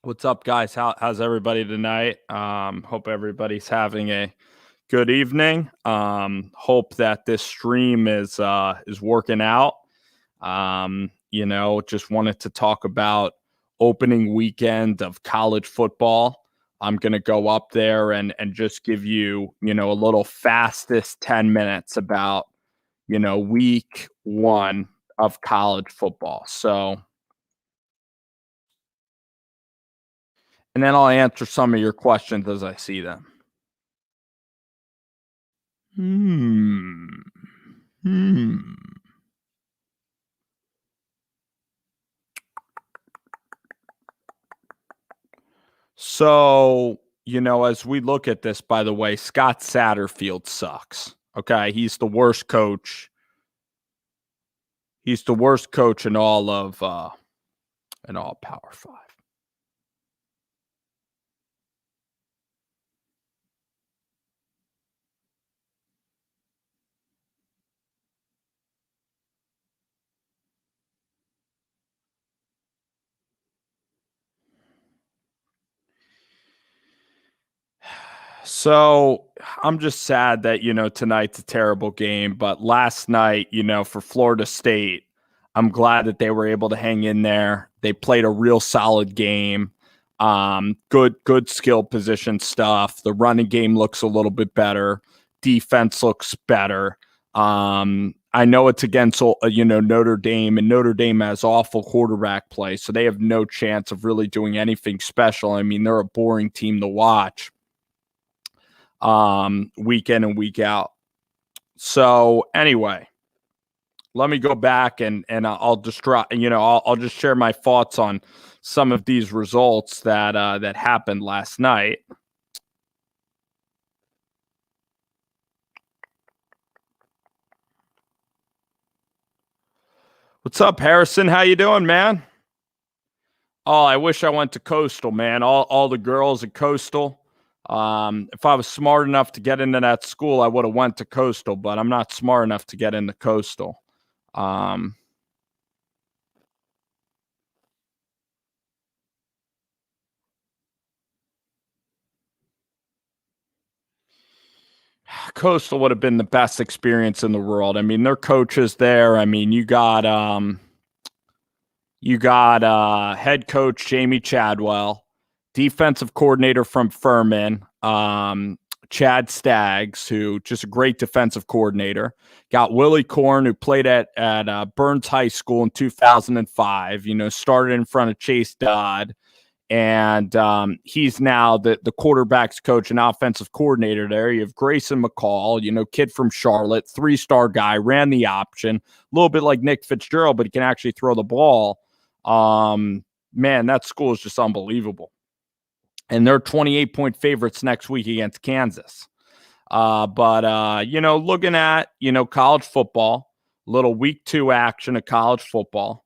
What's up, guys? How's everybody tonight? Hope everybody's having a good evening. Hope that this stream is working out. Just wanted to talk about opening weekend of college football. I'm gonna go up there and just give you, a little fastest 10 minutes about, week one of college football. So and then I'll answer some of your questions as I see them. Hmm. Hmm. So, as we look at this, by the way, Scott Satterfield sucks. Okay. He's the worst coach in all of in all Power Five. So I'm just sad that, tonight's a terrible game. But last night, for Florida State, I'm glad that they were able to hang in there. They played a real solid game. Good skill position stuff. The running game looks a little bit better. Defense looks better. I know it's against Notre Dame, and Notre Dame has awful quarterback play, so they have no chance of really doing anything special. I mean, they're a boring team to watch week in and week out. So anyway, let me go back and I'll just I'll just share my thoughts on some of these results that happened last night. What's up, Harrison? How you doing, man? Oh, I wish I went to Coastal, man. All the girls at Coastal. If I was smart enough to get into that school, I would have went to Coastal, but I'm not smart enough to get into Coastal. Um, Coastal would have been the best experience in the world. I mean, their coaches there. I mean, you got head coach Jamie Chadwell, defensive coordinator from Furman, Chad Staggs, who just a great defensive coordinator. Got Willie Korn, who played at Burns High School in 2005. Started in front of Chase Dodd, and he's now the quarterback's coach and offensive coordinator there. You have Grayson McCall, kid from Charlotte, 3-star guy, ran the option, a little bit like Nick Fitzgerald, but he can actually throw the ball. Man, that school is just unbelievable. And they're 28-point favorites next week against Kansas. But looking at, college football, little week 2 action of college football.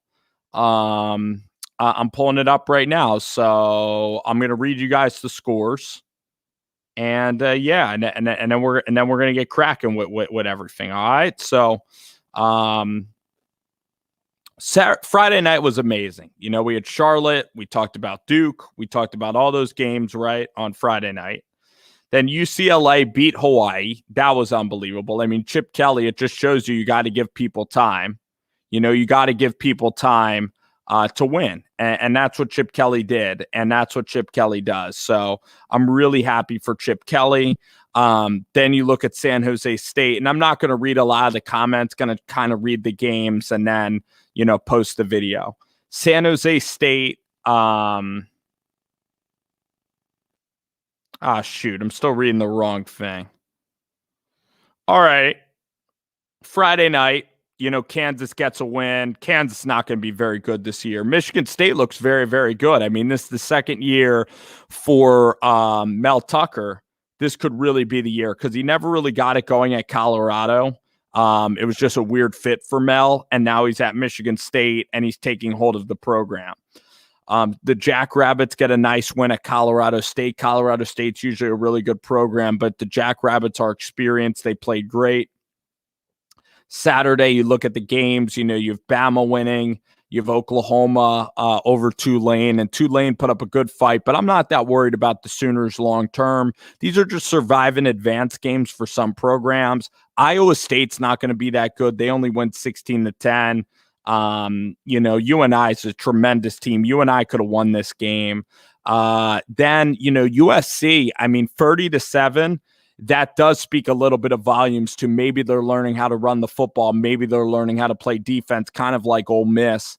I'm pulling it up right now, so I'm going to read you guys the scores, and then we're going to get cracking with everything. All right, so Friday night was amazing. We had Charlotte, we talked about Duke, we talked about all those games right on Friday night. Then UCLA beat Hawaii. That was unbelievable. I mean, Chip Kelly, it just shows you got to give people time. You got to give people time to win. And that's what Chip Kelly did. And that's what Chip Kelly does. So I'm really happy for Chip Kelly. Then you look at San Jose State, and I'm not going to read a lot of the comments, going to kind of read the games and then, post the video. San Jose State. Shoot, I'm still reading the wrong thing. All right. Friday night, Kansas gets a win. Kansas is not going to be very good this year. Michigan State looks very, very good. I mean, this is the second year for Mel Tucker. This could really be the year because he never really got it going at Colorado. It was just a weird fit for Mel, and now he's at Michigan State, and he's taking hold of the program. The Jackrabbits get a nice win at Colorado State. Colorado State's usually a really good program, but the Jackrabbits are experienced. They played great. Saturday, you look at the games, you have Bama winning, You have Oklahoma over Tulane, and Tulane put up a good fight, but I'm not that worried about the Sooners long term. These are just survive and advance games for some programs. Iowa State's not going to be that good. They only went 16-10. UNI is a tremendous team. UNI could have won this game. Then, USC, 30-7. That does speak a little bit of volumes to maybe they're learning how to run the football. Maybe they're learning how to play defense, kind of like Ole Miss.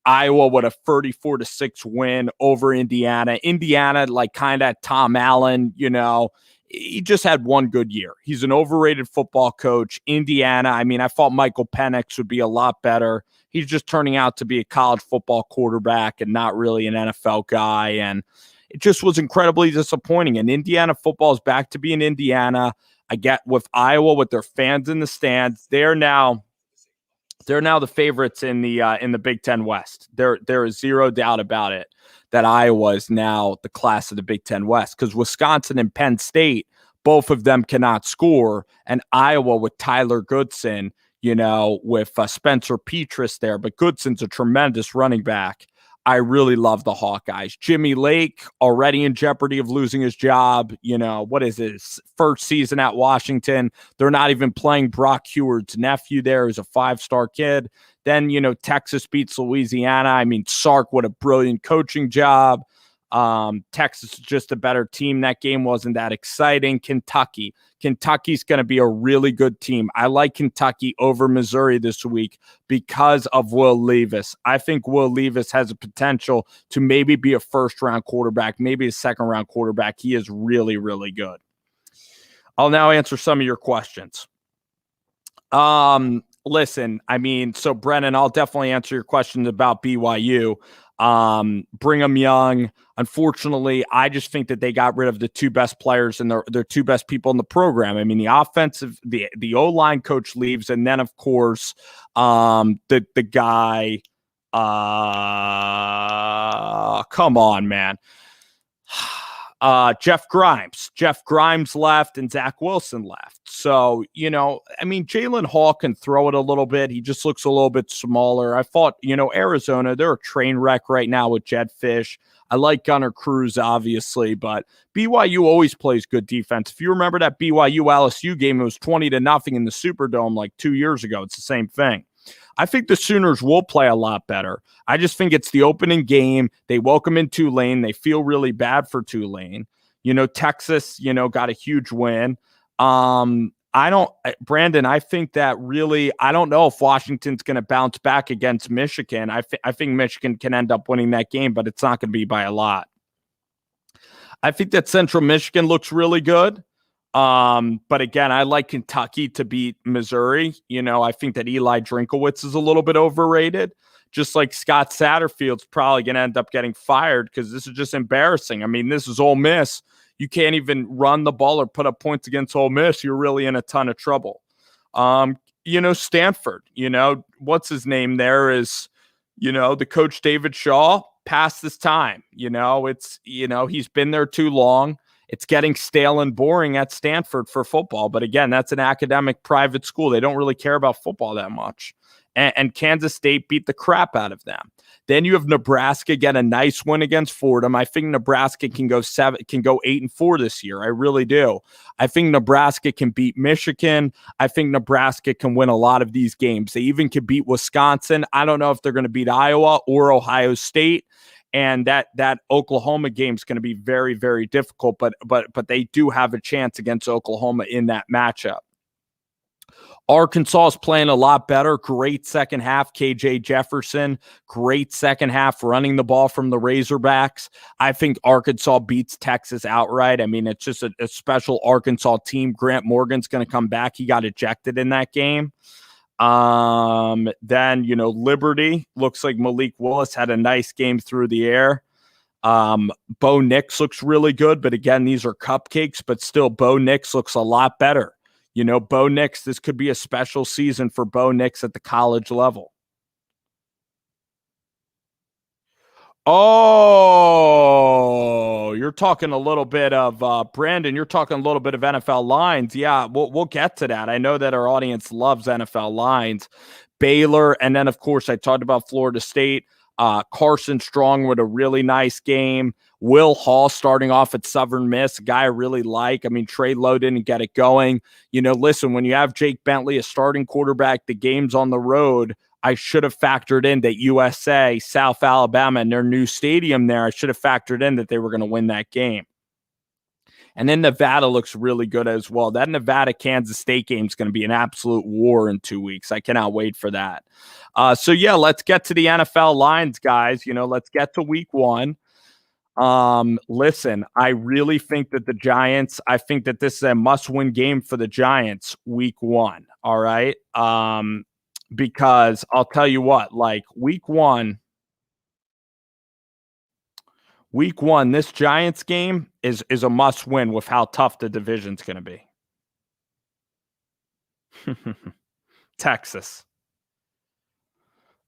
Iowa with a 34-6 win over Indiana. Indiana, like kind of Tom Allen, he just had one good year. He's an overrated football coach. Indiana, I thought Michael Penix would be a lot better. He's just turning out to be a college football quarterback and not really an NFL guy. And it just was incredibly disappointing. And Indiana football is back to being Indiana. I get with Iowa, with their fans in the stands, they're now the favorites in the Big Ten West. There is zero doubt about it that Iowa is now the class of the Big Ten West, because Wisconsin and Penn State, both of them cannot score, and Iowa with Tyler Goodson, with Spencer Petras there, but Goodson's a tremendous running back. I really love the Hawkeyes. Jimmy Lake already in jeopardy of losing his job. What is his first season at Washington? They're not even playing Brock Heward's nephew there, who's a 5-star kid. Then, Texas beats Louisiana. Sark, what a brilliant coaching job. Texas is just a better team. That game wasn't that exciting. Kentucky's going to be a really good team. I like Kentucky over Missouri this week because of Will Levis. I think Will Levis has a potential to maybe be a first-round quarterback, maybe a second-round quarterback. He is really, really good. I'll now answer some of your questions. Listen, so Brennan, I'll definitely answer your questions about BYU. Brigham Young. Unfortunately, I just think that they got rid of the two best players and their two best people in the program. The offensive, the O-line coach leaves, and then of course, the guy. Come on, man. Jeff Grimes left and Zach Wilson left. So, Jalen Hall can throw it a little bit. He just looks a little bit smaller. I thought, Arizona, they're a train wreck right now with Jed Fish. I like Gunnar Cruz, obviously, but BYU always plays good defense. If you remember that BYU LSU game, it was 20-0 in the Superdome like 2 years ago. It's the same thing. I think the Sooners will play a lot better. I just think it's the opening game. They welcome in Tulane. They feel really bad for Tulane. Texas, got a huge win. Brandon, I think that really, I don't know if Washington's going to bounce back against Michigan. I think Michigan can end up winning that game, but it's not going to be by a lot. I think that Central Michigan looks really good. But again, I like Kentucky to beat Missouri. I think that Eli Drinkowitz is a little bit overrated, just like Scott Satterfield's probably going to end up getting fired because this is just embarrassing. This is Ole Miss. You can't even run the ball or put up points against Ole Miss. You're really in a ton of trouble. Stanford, what's his name there is, the coach David Shaw past this time, he's been there too long. It's getting stale and boring at Stanford for football. But again, that's an academic private school. They don't really care about football that much. And Kansas State beat the crap out of them. Then you have Nebraska get a nice win against Fordham. I think Nebraska can go 8-4 this year. I really do. I think Nebraska can beat Michigan. I think Nebraska can win a lot of these games. They even can beat Wisconsin. I don't know if they're going to beat Iowa or Ohio State. And that Oklahoma game is going to be very, very difficult, but they do have a chance against Oklahoma in that matchup. Arkansas is playing a lot better. Great second half. KJ Jefferson, great second half running the ball from the Razorbacks. I think Arkansas beats Texas outright. It's just a special Arkansas team. Grant Morgan's going to come back. He got ejected in that game. Then, Liberty looks like Malik Willis had a nice game through the air. Bo Nix looks really good, but again, these are cupcakes, but still Bo Nix looks a lot better. Bo Nix, this could be a special season for Bo Nix at the college level. Oh, you're talking a little bit of Brandon. You're talking a little bit of NFL lines. Yeah, we'll get to that. I know that our audience loves NFL lines. Baylor. And then, of course, I talked about Florida State. Carson Strong with a really nice game. Will Hall starting off at Southern Miss, a guy I really like. I mean, Trey Lowe didn't get it going. Listen, when you have Jake Bentley, a starting quarterback, the game's on the road. I should have factored in that USA, South Alabama, and their new stadium there, I should have factored in that they were going to win that game. And then Nevada looks really good as well. That Nevada-Kansas State game is going to be an absolute war in 2 weeks. I cannot wait for that. So, let's get to the NFL lines, guys. Let's get to week 1. Listen, I really think that the Giants, I think that this is a must-win game for the Giants week 1, all right? Because I'll tell you what, like week one, this Giants game is a must win with how tough the division's going to be. Texas.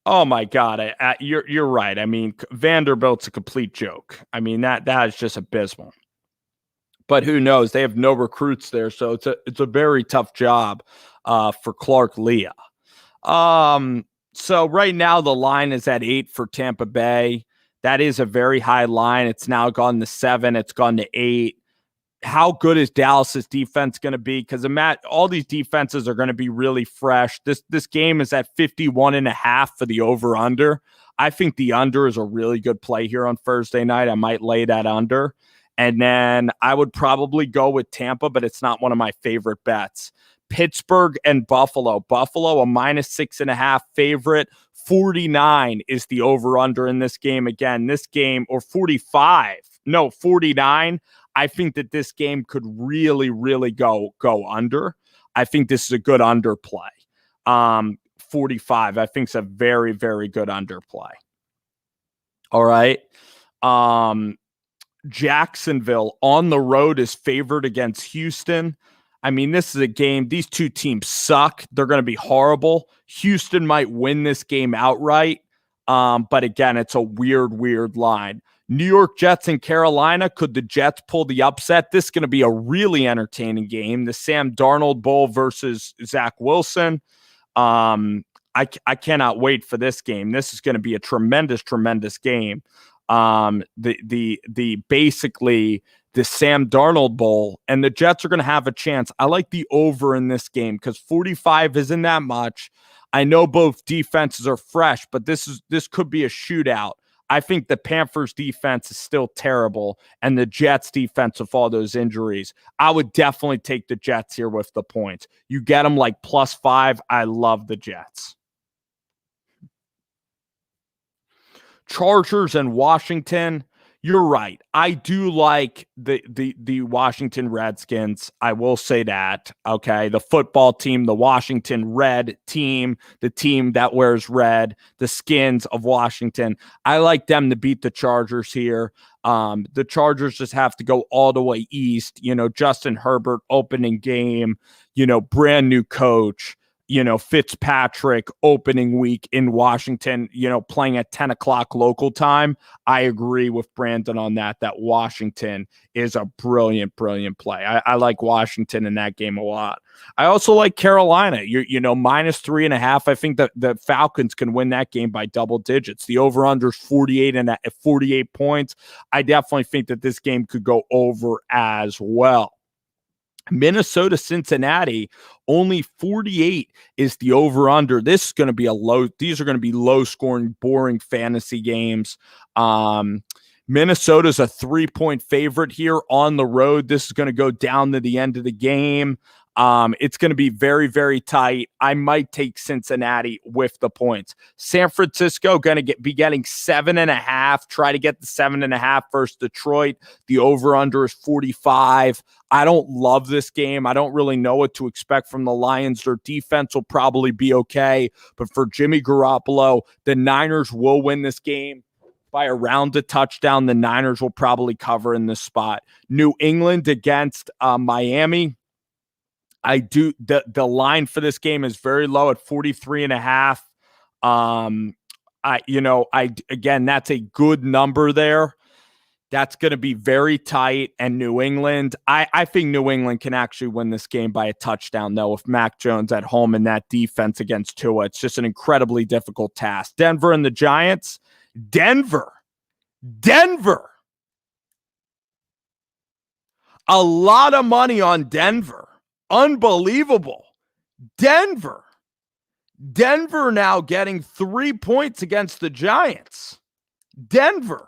Oh my God. You're right. I mean, Vanderbilt's a complete joke. I mean, that is just abysmal. But who knows? They have no recruits there, so it's a very tough job for Clark Leah. So right now the line is at 8 for Tampa Bay. That is a very high line. It's now gone to 7. It's gone to 8. How good is Dallas's defense going to be? Because all these defenses are going to be really fresh. This game is at 51.5 for the over-under. I think the under is a really good play here on Thursday night. I might lay that under. And then I would probably go with Tampa, but it's not one of my favorite bets. Pittsburgh and Buffalo. Buffalo, a -6.5 favorite. 49 is the over-under in this game. Again, this game, or 45. No, 49. I think that this game could really, really go under. I think this is a good underplay. 45, I think is a very, very good underplay. All right. Jacksonville on the road is favored against Houston. I mean, this is a game. These two teams suck. They're going to be horrible. Houston might win this game outright. But again, it's a weird line. New York Jets and Carolina. Could the Jets pull the upset? This is going to be a really entertaining game. The Sam Darnold Bowl versus Zach Wilson. I cannot wait for this game. This is going to be a tremendous game. Basically the Sam Darnold Bowl, and the Jets are going to have a chance. I like the over in this game because 45 isn't that much. I know both defenses are fresh, but this could be a shootout. I think the Panthers defense is still terrible, and the Jets defense with all those injuries. I would definitely take the Jets here with the points. You get them like +5. I love the Jets. Chargers and Washington. You're right. I do like the Washington Redskins. I will say that. Okay. The football team, the Washington Red team, the team that wears red, the Skins of Washington. I like them to beat the Chargers here. The Chargers just have to go all the way east. Justin Herbert opening game, brand new coach. Fitzpatrick opening week in Washington, playing at 10 o'clock local time. I agree with Brandon on that Washington is a brilliant play. I like Washington in that game a lot. I also like Carolina. -3.5. I think that the Falcons can win that game by double digits. The over-under is 48 points. I definitely think that this game could go over as well. Minnesota, Cincinnati, only 48 is the over-under. This is going to be these are going to be low-scoring, boring fantasy games. Minnesota's a 3-point favorite here on the road. This is going to go down to the end of the game. It's going to be very, very tight. I might take Cincinnati with the points. San Francisco going to be getting 7.5. Try to get the 7.5 versus Detroit. The over-under is 45. I don't love this game. I don't really know what to expect from the Lions. Their defense will probably be okay. But for Jimmy Garoppolo, the Niners will win this game by around a touchdown. The Niners will probably cover in this spot. New England against Miami. The line for this game is very low at 43.5. Again, that's a good number there. That's going to be very tight. And New England, I think New England can actually win this game by a touchdown, though, if Mac Jones at home in that defense against Tua. It's just an incredibly difficult task. Denver and the Giants. Denver. A lot of money on Denver. Unbelievable. Denver now getting 3 points against the Giants. Denver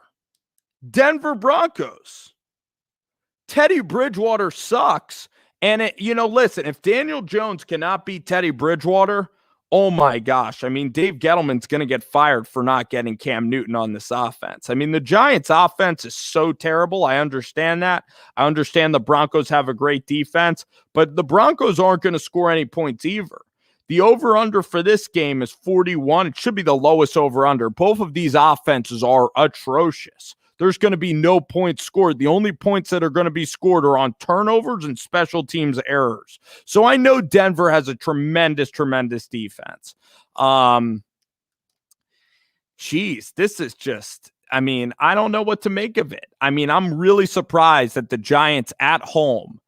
Broncos. Teddy Bridgewater sucks. And, listen, if Daniel Jones cannot beat Teddy Bridgewater, oh my gosh. I mean, Dave Gettleman's going to get fired for not getting Cam Newton on this offense. I mean, the Giants' offense is so terrible. I understand that. I understand the Broncos have a great defense, but the Broncos aren't going to score any points either. The over-under for this game is 41. It should be the lowest over-under. Both of these offenses are atrocious. There's going to be no points scored. The only points that are going to be scored are on turnovers and special teams errors. So I know Denver has a tremendous defense. This is just, I don't know what to make of it. I'm really surprised that the Giants at home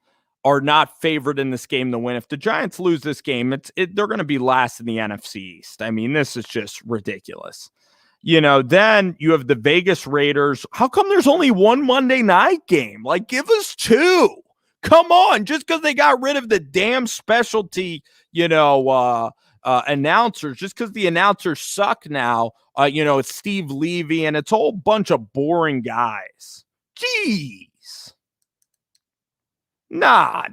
are not favored in this game to win. If the Giants lose this game, they're going to be last in the NFC East. This is just ridiculous. Then you have the Vegas Raiders. How come there's only one Monday night game? Like, give us two. Come on. Just because they got rid of the damn specialty, announcers, just because the announcers suck now, it's Steve Levy and it's a whole bunch of boring guys. Jeez. Nah.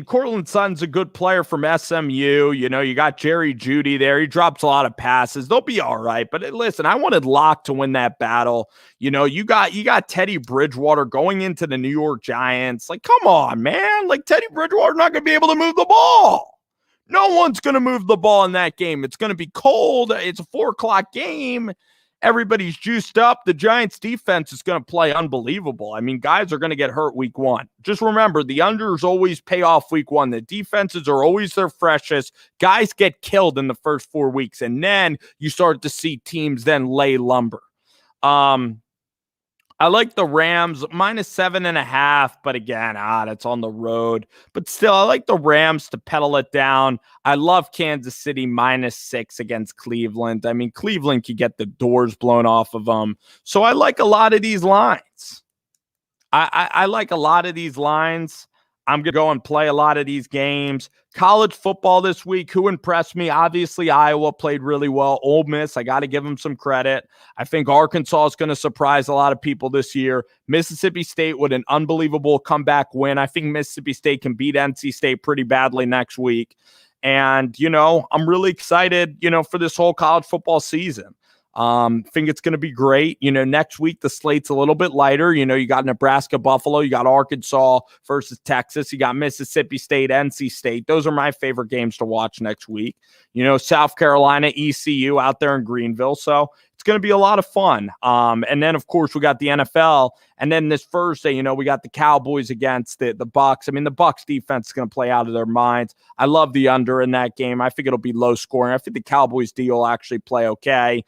Cortland Sutton's a good player from SMU. You got Jerry Jeudy there. He drops a lot of passes. They'll be all right. But listen, I wanted Locke to win that battle. You got Teddy Bridgewater going into the New York Giants. Like, come on, man. Like, Teddy Bridgewater's not going to be able to move the ball. No one's going to move the ball in that game. It's going to be cold. It's a 4:00 game. Everybody's juiced up. The Giants defense is going to play unbelievable. Guys are going to get hurt week one. Just remember, the unders always pay off week one. The defenses are always their freshest. Guys get killed in the first 4 weeks, and then you start to see teams then lay lumber. I like the Rams -7.5, but again, that's on the road. But still, I like the Rams to pedal it down. I love Kansas City -6 against Cleveland. Cleveland could get the doors blown off of them. So I like a lot of these lines. I like a lot of these lines. I'm going to go and play a lot of these games. College football this week, who impressed me? Obviously, Iowa played really well. Ole Miss, I got to give them some credit. I think Arkansas is going to surprise a lot of people this year. Mississippi State with an unbelievable comeback win. I think Mississippi State can beat NC State pretty badly next week. And, I'm really excited, for this whole college football season. Think it's going to be great. Next week, the slate's a little bit lighter. You got Nebraska, Buffalo, you got Arkansas versus Texas, you got Mississippi State, NC State. Those are my favorite games to watch next week. South Carolina, ECU out there in Greenville. So it's going to be a lot of fun. And then, of course, we got the NFL. And then this Thursday, we got the Cowboys against the Bucs. The Bucs defense is going to play out of their minds. I love the under in that game. I think it'll be low scoring. I think the Cowboys D will actually play okay.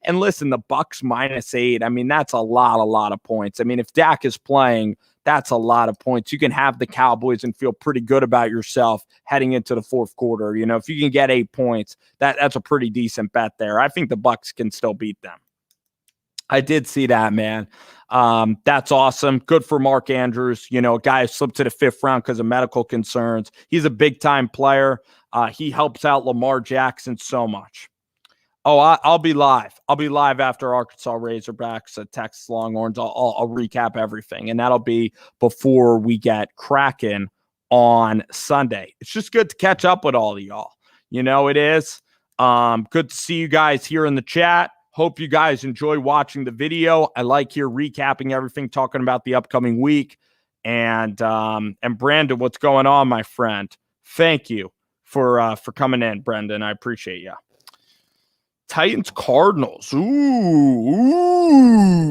And listen, the Bucs -8. That's a lot of points. If Dak is playing, that's a lot of points. You can have the Cowboys and feel pretty good about yourself heading into the fourth quarter. If you can get 8 points, that's a pretty decent bet there. I think the Bucs can still beat them. I did see that, man. That's awesome. Good for Mark Andrews. A guy who slipped to the 5th round because of medical concerns. He's a big-time player. He helps out Lamar Jackson so much. Oh, I'll be live. I'll be live after Arkansas Razorbacks, Texas Longhorns. I'll recap everything, and that'll be before we get cracking on Sunday. It's just good to catch up with all of y'all. It is. Good to see you guys here in the chat. Hope you guys enjoy watching the video. I like here recapping everything, talking about the upcoming week. And Brandon, what's going on, my friend? Thank you for coming in, Brendan. I appreciate you. Titans Cardinals. Ooh,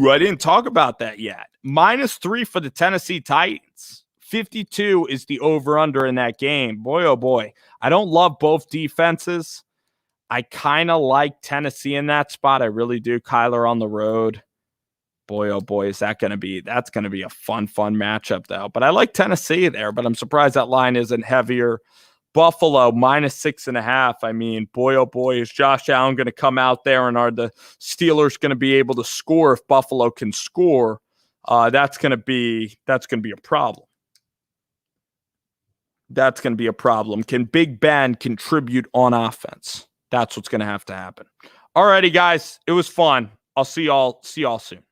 I didn't talk about that yet. -3 for the Tennessee Titans. 52 is the over-under in that game. Boy, oh boy. I don't love both defenses. I kind of like Tennessee in that spot. I really do. Kyler on the road. Boy, oh boy, is that's going to be a fun matchup though. But I like Tennessee there, but I'm surprised that line isn't heavier. Buffalo -6.5. I mean, boy, oh boy, is Josh Allen going to come out there, and are the Steelers going to be able to score if Buffalo can score? That's going to be a problem. That's going to be a problem. Can Big Ben contribute on offense? That's what's going to have to happen. Alrighty, guys, it was fun. I'll see y'all soon.